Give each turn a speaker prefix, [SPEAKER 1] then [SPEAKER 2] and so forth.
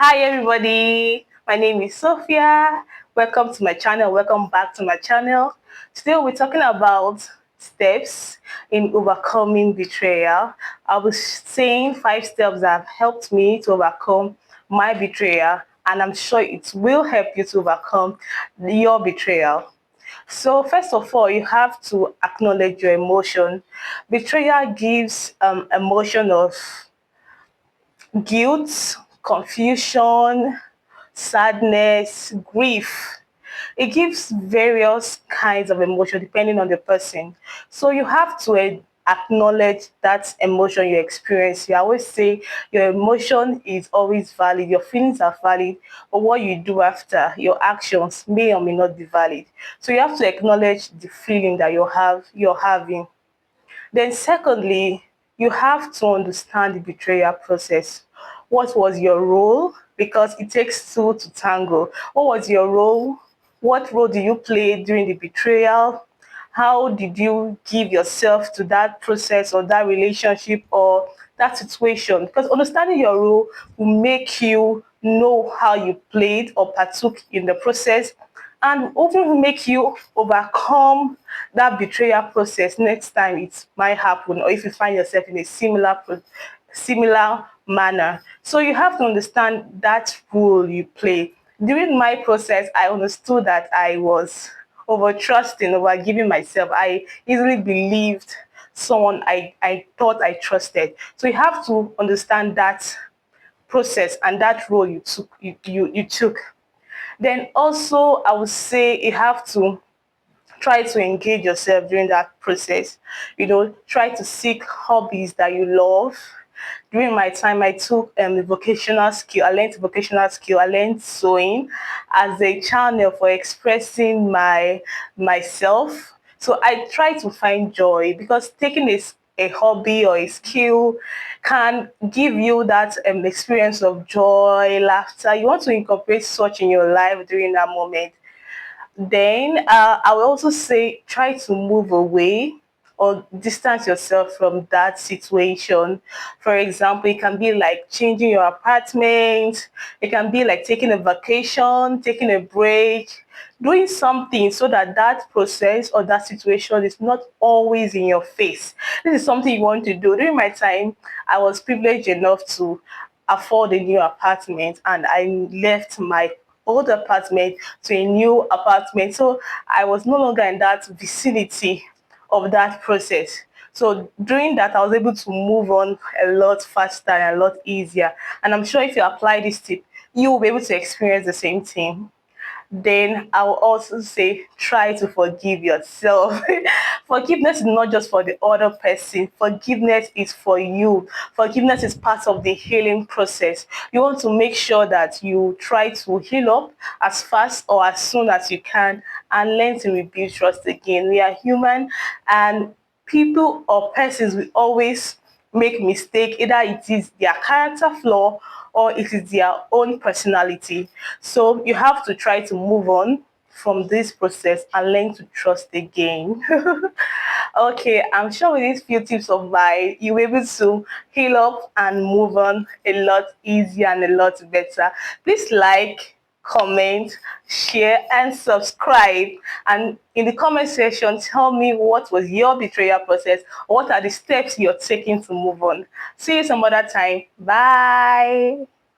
[SPEAKER 1] Hi everybody, my name is Sophia. Welcome to my channel. Welcome back to my channel. Today we're talking about steps in overcoming betrayal. I was saying 5 steps that have helped me to overcome my betrayal, and I'm sure it will help you to overcome your betrayal. So first of all, you have to acknowledge your emotion. Betrayal gives emotion of guilt, confusion, sadness, grief. It gives various kinds of emotion depending on the person. So you have to acknowledge that emotion you experience. You always say your emotion is always valid, your feelings are valid, but what you do after, your actions may or may not be valid. So you have to acknowledge the feeling that you're having. Then secondly, you have to understand the betrayal process. What was your role? Because it takes two to tango. What was your role? What role do you play during the betrayal? How did you give yourself to that process or that relationship or that situation? Because understanding your role will make you know how you played or partook in the process, and even will make you overcome that betrayal process next time it might happen, or if you find yourself in a similar manner. So you have to understand that role you play. During my process, I understood that I was over trusting, over giving myself. I easily believed someone I thought I trusted. So you have to understand that process and that role you took. Then also, I would say you have to try to engage yourself during that process. Try to seek hobbies that you love. During my time, I took a vocational skill. I learned vocational skill. I learned sewing as a channel for expressing myself. So I try to find joy, because taking a hobby or a skill can give you that experience of joy, laughter. You want to incorporate such in your life during that moment. Then I will also say try to move away or distance yourself from that situation. For example, it can be like changing your apartment, it can be like taking a vacation, taking a break, doing something so that that process or that situation is not always in your face. This is something you want to do. During my time, I was privileged enough to afford a new apartment, and I left my old apartment to a new apartment. So I was no longer in that vicinity of that process. So during that, I was able to move on a lot faster and a lot easier. And I'm sure if you apply this tip, you will be able to experience the same thing. Then I will also say try to forgive yourself. Forgiveness is not just for the other person. Forgiveness is for you. Forgiveness is part of the healing process. You want to make sure that you try to heal up as fast or as soon as you can and learn to rebuild trust again. We are human, and people or persons will always make mistake. Either it is their character flaw or it is their own personality. So you have to try to move on from this process and learn to trust again. Okay, I'm sure with these few tips of mine, you'll be able to heal up and move on a lot easier and a lot better. Please like, comment, share, and subscribe. And in the comment section, tell me what was your betrayal process, or what are the steps you're taking to move on. See you some other time. Bye.